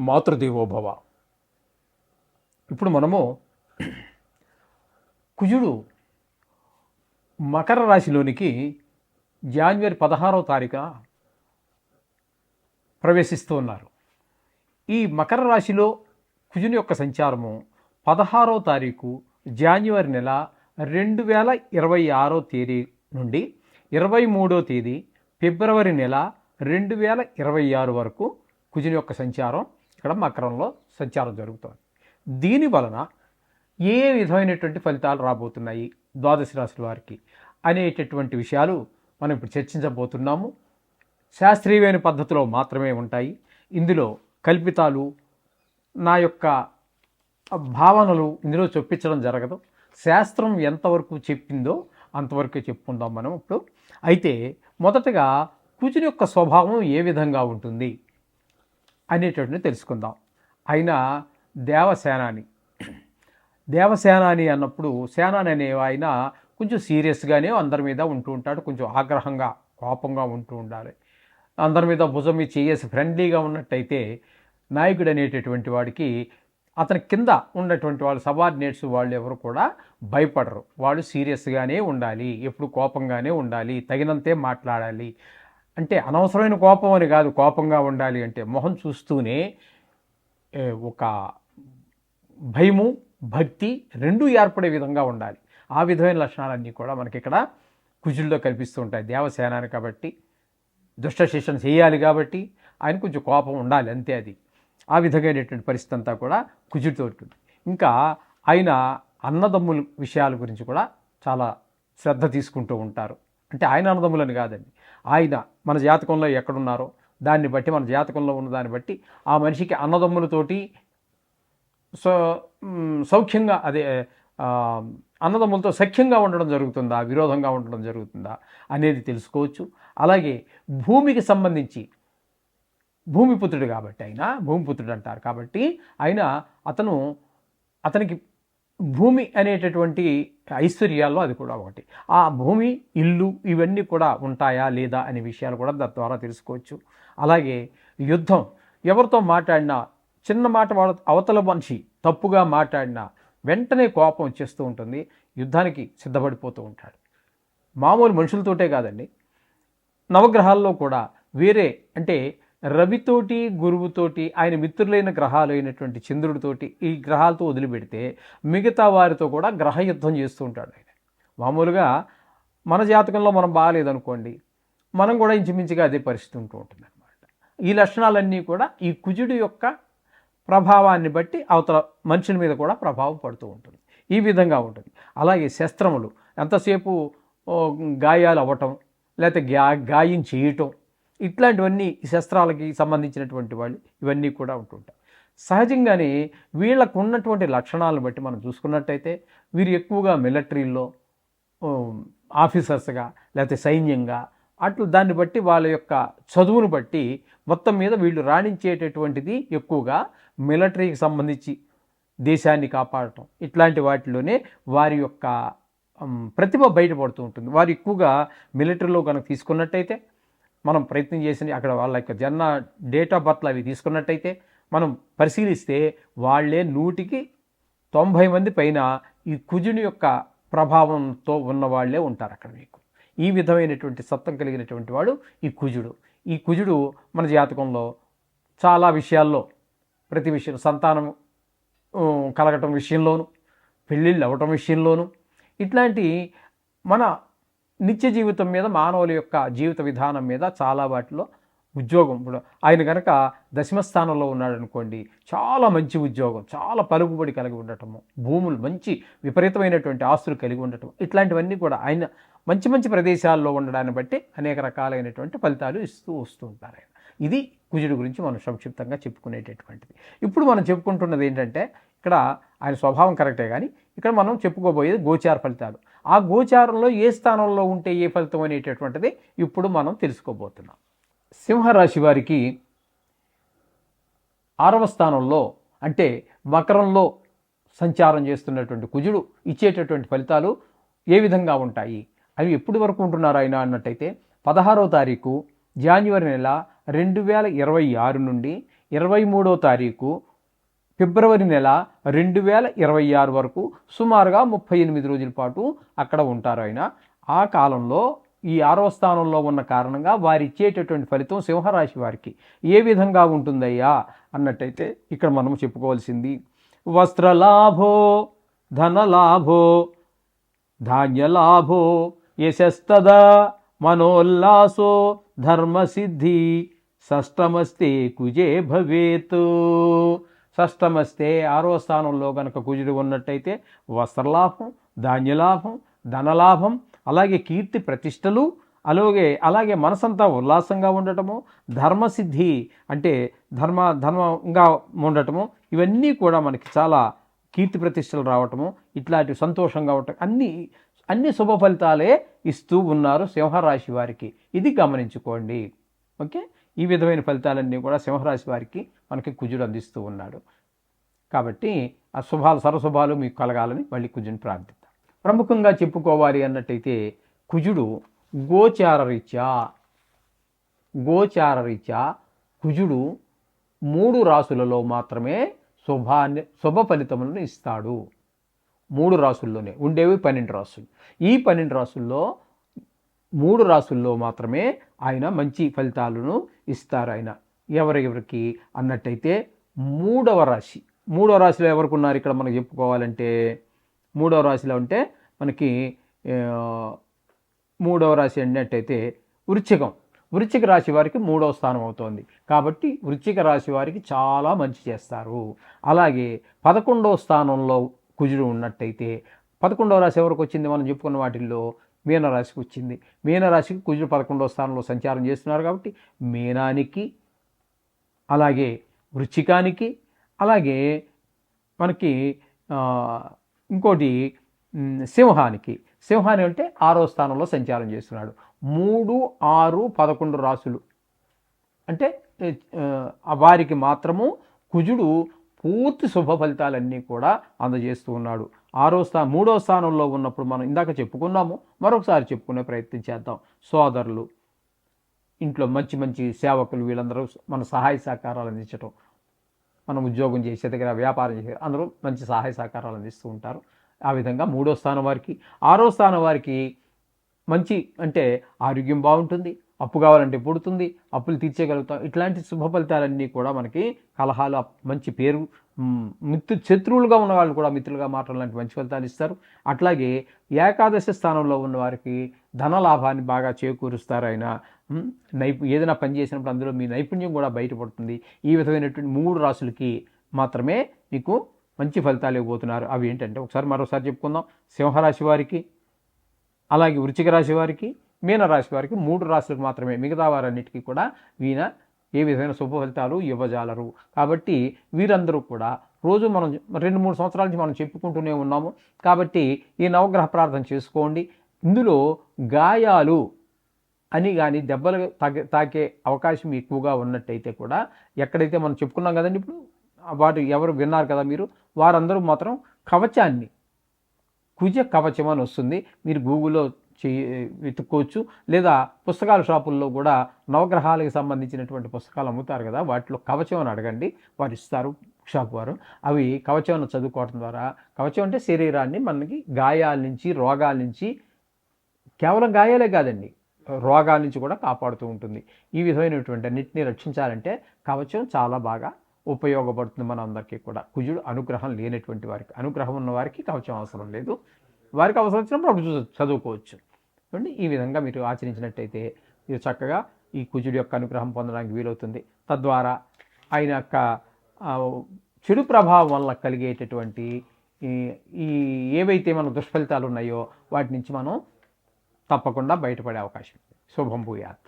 మాతృదేవోభవ. ఇప్పుడు మనము కుజుడు మకర రాశిలోనికి జనవరి 16వ తారీఖున ప్రవేశిస్తూ ఉన్నారు. ఈ మకర రాశిలో కుజుని యొక్క సంచారము 16వ తారీఖు జనవరి నెల 2026వ తేదీ నుండి 23వ తేదీ ఫిబ్రవరి నెల 2026 వరకు కుజుని యొక్క సంచారం ఇక్కడ మకరంలో సంచారం జరుగుతుంది. దీని వలన ఏ విధమైనటువంటి ఫలితాలు రాబోతున్నాయి ద్వాదశ రాశుల వారికి అనేటటువంటి విషయాలు మనం ఇప్పుడు చర్చించబోతున్నాము. శాస్త్రీయమైన పద్ధతిలో మాత్రమే ఉంటాయి. ఇందులో కల్పితాలు, నా యొక్క భావనలు ఇందులో చొప్పించడం జరగదు. శాస్త్రం ఎంతవరకు చెప్పిందో అంతవరకే చెప్పుకుందాం మనం ఇప్పుడు. అయితే మొదటగా కుజుని యొక్క స్వభావం ఏ విధంగా ఉంటుంది అనేటటువంటిది తెలుసుకుందాం. ఆయన దేవసేనాని అన్నప్పుడు సేనాని అనే ఆయన కొంచెం సీరియస్గానే అందరి మీద ఉంటూ ఉంటాడు. కొంచెం ఆగ్రహంగా, కోపంగా ఉంటూ ఉండాలి. అందరి మీద భుజం మీద చేసి ఫ్రెండ్లీగా ఉన్నట్టయితే నాయకుడు అనేటటువంటి వాడికి అతని కింద ఉన్నటువంటి వాళ్ళు సబార్డినేట్స్ వాళ్ళు ఎవరు కూడా భయపడరు. వాళ్ళు సీరియస్గానే ఉండాలి, ఎప్పుడు కోపంగానే ఉండాలి, తగినంతే మాట్లాడాలి. అంటే అనవసరమైన కోపం అని కాదు, కోపంగా ఉండాలి అంటే మొహం చూస్తూనే ఒక భయము, భక్తి రెండూ ఏర్పడే విధంగా ఉండాలి. ఆ విధమైన లక్షణాలన్నీ కూడా మనకి ఇక్కడ కుజుల్లో కల్పిస్తూ ఉంటాయి. దేవసేనాని కాబట్టి, దుష్ట శిక్షణ చేయాలి కాబట్టి ఆయన కొంచెం కోపం ఉండాలి, అంతే. అది ఆ విధమైనటువంటి పరిస్థితి అంతా కూడా కుజుడితో ఉంటుంది. ఇంకా ఆయన అన్నదమ్ముల విషయాల గురించి కూడా చాలా శ్రద్ధ తీసుకుంటూ ఉంటారు. అంటే ఆయన అన్నదమ్ములని కాదండి, ఆయన మన జాతకంలో ఎక్కడున్నారో దాన్ని బట్టి, మన జాతకంలో ఉన్న దాన్ని బట్టి ఆ మనిషికి అన్నదమ్ములతోటి సౌఖ్యంగా, అదే అన్నదమ్ములతో సఖ్యంగా ఉండడం జరుగుతుందా, విరోధంగా ఉండడం జరుగుతుందా అనేది తెలుసుకోవచ్చు. అలాగే భూమికి సంబంధించి, భూమిపుత్రుడు కాబట్టి ఆయన భూమిపుత్రుడు అంటారు కాబట్టి ఆయన అతనికి భూమి అనేటటువంటి ఐశ్వర్యాల్లో అది కూడా ఒకటి. ఆ భూమి, ఇల్లు ఇవన్నీ కూడా ఉంటాయా లేదా అనే విషయాలు కూడా దాని ద్వారా తెలుసుకోవచ్చు. అలాగే యుద్ధం, ఎవరితో మాట్లాడినా చిన్న మాట వాళ్ళ అవతల మనిషి తప్పుగా మాట్లాడినా వెంటనే కోపం వచ్చేస్తూ ఉంటుంది, యుద్ధానికి సిద్ధపడిపోతూ ఉంటాడు. మామూలు మనుషులతోటే కాదండి, నవగ్రహాల్లో కూడా వేరే, అంటే రవితోటి, గురువుతోటి, ఆయన మిత్రులైన గ్రహాలు అయినటువంటి చంద్రుడితోటి, ఈ గ్రహాలతో వదిలిపెడితే మిగతా వారితో కూడా గ్రహ యుద్ధం చేస్తూ ఉంటాడు ఆయన. మామూలుగా మన జాతకంలో మనం బాగాలేదనుకోండి, మనం కూడా ఇంచుమించుగా అదే పరిస్థితి ఉంటూ ఉంటుంది అనమాట. ఈ లక్షణాలన్నీ కూడా ఈ కుజుడి యొక్క ప్రభావాన్ని బట్టి అవతల మనుషుల మీద కూడా ప్రభావం పడుతూ ఉంటుంది. ఈ విధంగా ఉంటుంది. అలాగే శస్త్రములు, ఎంతసేపు గాయాలు అవ్వటం, లేకపోతే గాయం చేయటం, ఇట్లాంటివన్నీ శస్త్రాలకి సంబంధించినటువంటి వాళ్ళు ఇవన్నీ కూడా ఉంటుంటాయి. సహజంగానే వీళ్ళకు ఉన్నటువంటి లక్షణాలను బట్టి మనం చూసుకున్నట్టయితే వీరు ఎక్కువగా మిలిటరీలో ఆఫీసర్స్గా, లేకపోతే సైన్యంగా, అట్లా దాన్ని బట్టి వాళ్ళ యొక్క చదువును బట్టి మొత్తం మీద వీళ్ళు రాణించేటటువంటిది ఎక్కువగా మిలిటరీకి సంబంధించి దేశాన్ని కాపాడటం, ఇట్లాంటి వాటిలోనే వారి యొక్క ప్రతిభ బయటపడుతూ ఉంటుంది. వారు ఎక్కువగా మిలిటరీలో కనుక తీసుకున్నట్టయితే, మనం ప్రయత్నం చేసి అక్కడ వాళ్ళ యొక్క జన్మ డేట్ ఆఫ్ బర్త్లు అవి తీసుకున్నట్టయితే మనం పరిశీలిస్తే వాళ్ళే 100కి 90 మంది పైన ఈ కుజుని యొక్క ప్రభావంతో ఉన్న వాళ్ళే ఉంటారు అక్కడ మీకు. ఈ విధమైనటువంటి సత్వం కలిగినటువంటి వాడు ఈ కుజుడు. ఈ కుజుడు మన జాతకంలో చాలా విషయాల్లో, ప్రతి విషయం, సంతానం కలగటం విషయంలోనూ, పెళ్ళిళ్ళు అవ్వటం విషయంలోనూ, ఇట్లాంటి మన నిత్య జీవితం మీద, మానవుల యొక్క జీవిత విధానం మీద చాలా వాటిలో, ఉద్యోగం ఇప్పుడు ఆయన కనుక దశమస్థానంలో ఉన్నాడు అనుకోండి, చాలా మంచి ఉద్యోగం, చాలా పలుకుబడి కలిగి ఉండటము, భూములు, మంచి విపరీతమైనటువంటి ఆస్తులు కలిగి ఉండటం, ఇట్లాంటివన్నీ కూడా ఆయన మంచి మంచి ప్రదేశాల్లో ఉండడాన్ని బట్టి అనేక రకాలైనటువంటి ఫలితాలు ఇస్తూ వస్తూ ఉంటారు ఆయన. ఇది కుజుడి గురించి మనం సంక్షిప్తంగా చెప్పుకునేటటువంటిది. ఇప్పుడు మనం చెప్పుకుంటున్నది ఏంటంటే, ఇక్కడ ఆయన స్వభావం కరెక్టే, కానీ ఇక్కడ మనం చెప్పుకోబోయేది గోచార ఫలితాలు. ఆ గోచారంలో ఏ స్థానంలో ఉంటే ఏ ఫలితం అనేటటువంటిది ఇప్పుడు మనం తెలుసుకోబోతున్నాం. సింహరాశి వారికి 6వ స్థానంలో, అంటే మకరంలో సంచారం చేస్తున్నటువంటి కుజుడు ఇచ్చేటటువంటి ఫలితాలు ఏ విధంగా ఉంటాయి, అవి ఎప్పటి వరకు ఉంటున్నారు ఆయన అన్నట్టయితే 16వ తారీఖు జనవరి నెల 2026 నుండి 23వ తారీఖు ఫిబ్రవరి నెల 2026 వరకు సుమారుగా 38 రోజుల పాటు అక్కడ ఉంటారు ఆయన. ఆ కాలంలో ఈ 6వ స్థానంలో ఉన్న కారణంగా వారు ఇచ్చేటటువంటి ఫలితం సింహరాశి వారికి ఏ విధంగా ఉంటుందయ్యా అన్నట్టయితే ఇక్కడ మనం చెప్పుకోవాల్సింది వస్త్రలాభో ధనలాభో ధాన్యలాభో యశస్తదా మనోల్లాసో ధర్మసిద్ధి షష్టమస్తే కుజే భవేత్. షష్టమస్తే 6వ స్థానంలో కనుక కుజుడు ఉన్నట్టయితే వస్త్రలాభం, ధాన్యలాభం, ధనలాభం, అలాగే కీర్తి ప్రతిష్టలు, అలాగే మనసంతా ఉల్లాసంగా ఉండటము, ధర్మసిద్ధి అంటే ధర్మంగా ఉండటము, ఇవన్నీ కూడా మనకి చాలా కీర్తి ప్రతిష్టలు రావటము, ఇట్లాంటి సంతోషంగా ఉండటం, అన్ని శుభ ఫలితాలే ఇస్తూ ఉన్నారు సింహరాశి వారికి. ఇది గమనించుకోండి. ఓకే, ఈ విధమైన ఫలితాలన్నీ కూడా సింహరాశి వారికి మనకి కుజుడు అందిస్తూ ఉన్నాడు. కాబట్టి ఆ సర్వశుభాలు మీకు కలగాలని మళ్ళీ కుజుని ప్రార్థిద్దాం. ప్రముఖంగా చెప్పుకోవాలి అన్నట్టయితే కుజుడు గోచారరీత్యా కుజుడు 3 రాసులలో మాత్రమే శుభ ఫలితములను ఇస్తాడు. 3 రాసుల్లోనే ఉండేవి 12 రాసులు. ఈ 12 రాసుల్లో 3 రాసుల్లో మాత్రమే ఆయన మంచి ఫలితాలను ఇస్తారు. ఆయన ఎవరెవరికి అన్నట్టయితే 3వ రాశిలో ఎవరికి ఉన్నారు ఇక్కడ మనకు చెప్పుకోవాలంటే 3వ రాశిలో ఉంటే మనకి 3వ రాశి అన్నట్టయితే వృశ్చిక రాశి వారికి 3వ స్థానం అవుతోంది. కాబట్టి వృశ్చిక రాశి వారికి చాలా మంచి చేస్తారు. అలాగే 11వ స్థానంలో కుజుడు ఉన్నట్టయితే 11వ రాశి ఎవరికి వచ్చింది మనం చెప్పుకున్న వాటిల్లో మీనరాశికి వచ్చింది. మీనరాశికి కుజుడు 11వ స్థానంలో సంచారం చేస్తున్నారు. కాబట్టి మీనానికి, అలాగే వృశ్చికానికి, అలాగే మనకి ఇంకోటి సింహానికి అంటే 6వ స్థానంలో సంచారం చేస్తున్నాడు. 3, 6, 11 రాసులు అంటే వారికి మాత్రము కుజుడు పూర్తి శుభ ఫలితాలన్నీ కూడా అందజేస్తూ ఉన్నాడు. 3వ స్థానంలో ఉన్నప్పుడు మనం ఇందాక చెప్పుకున్నాము, మరొకసారి చెప్పుకునే ప్రయత్నం చేద్దాం. సోదరులు, ఇంట్లో మంచి సేవకులు, వీళ్ళందరూ మన సహాయ సహకారాలు అందించడం, మనం ఉద్యోగం చేసే దగ్గర వ్యాపారం చేసే అందరూ మంచి సహాయ సహకారాలు అందిస్తూ ఉంటారు. ఆ విధంగా 3వ స్థానం వారికి, 6వ స్థానం వారికి మంచి అంటే ఆరోగ్యం బాగుంటుంది, అప్పు కావాలంటే పుడుతుంది, అప్పులు తీర్చేయగలుగుతాం. ఇట్లాంటి శుభ ఫలితాలన్నీ కూడా మనకి కలహాలు, మంచి పేరు, శత్రువులుగా ఉన్న వాళ్ళు కూడా మిత్రులుగా మాట్లాడాలంటే లాంటి మంచి ఫలితాలు ఇస్తారు. అట్లాగే ఏకాదశి స్థానంలో ఉన్న వారికి ధనలాభాన్ని బాగా చేకూరుస్తారు. ఆయన ఏదైనా పని చేసినప్పుడు అందులో మీ నైపుణ్యం కూడా బయటపడుతుంది. ఈ విధమైనటువంటి 3 రాసులకి మాత్రమే మీకు మంచి ఫలితాలు ఇవ్వబోతున్నారు. అవి ఏంటంటే మరోసారి చెప్పుకుందాం. సింహరాశి వారికి, అలాగే వృశ్చిక రాశి వారికి, మీనరాశి వారికి 3 రాశులకు మాత్రమే. మిగతా వారన్నిటికీ కూడా ఈయన ఏ విధమైన శుభ ఫలితాలు ఇవ్వజాలరు. కాబట్టి వీరందరూ కూడా రోజు మనం 2-3 సంవత్సరాల నుంచి మనం చెప్పుకుంటూనే ఉన్నాము. కాబట్టి ఈ నవగ్రహ ప్రార్థన చేసుకోండి. ఇందులో గాయాలు అని కానీ దెబ్బలు తాకే అవకాశం ఎక్కువగా ఉన్నట్టయితే కూడా, ఎక్కడైతే మనం చెప్పుకున్నాం కదండి ఇప్పుడు, వాటి ఎవరు విన్నారు కదా మీరు, వారందరూ మాత్రం కవచాన్ని, కుజ కవచం అని వస్తుంది, మీరు గూగుల్లో వెతుక్కోవచ్చు. లేదా పుస్తకాల షాపుల్లో కూడా నవగ్రహాలకు సంబంధించినటువంటి పుస్తకాలు అమ్ముతారు కదా, వాటిలో కవచం అని అడగండి, వారు ఇస్తారు షాప్ వారు. అవి కవచం చదువుకోవడం ద్వారా, కవచం అంటే శరీరాన్ని మనకి గాయాల నుంచి, రోగాల నుంచి, కేవలం గాయాలే కాదండి, రోగాల నుంచి కూడా కాపాడుతూ ఉంటుంది. ఈ విధమైనటువంటి అన్నింటినీ రక్షించాలంటే కవచం చాలా బాగా ఉపయోగపడుతుంది మన అందరికీ కూడా. కుజుడు అనుగ్రహం లేనటువంటి వారికి, అనుగ్రహం ఉన్న వారికి కవచం అవసరం లేదు, వారికి అవసరం వచ్చినప్పుడు అప్పుడు చదువుకోవచ్చు. చూడండి, ఈ విధంగా మీరు ఆచరించినట్టయితే మీరు చక్కగా ఈ కుజుడి యొక్క అనుగ్రహం పొందడానికి వీలవుతుంది. తద్వారా ఆయన యొక్క చెడు ప్రభావం వల్ల కలిగేటటువంటి ఏవైతే మన దుష్ఫలితాలు ఉన్నాయో వాటి నుంచి మనం తప్పకుండా బయటపడే అవకాశం ఉంది. శుభం భూయాత్.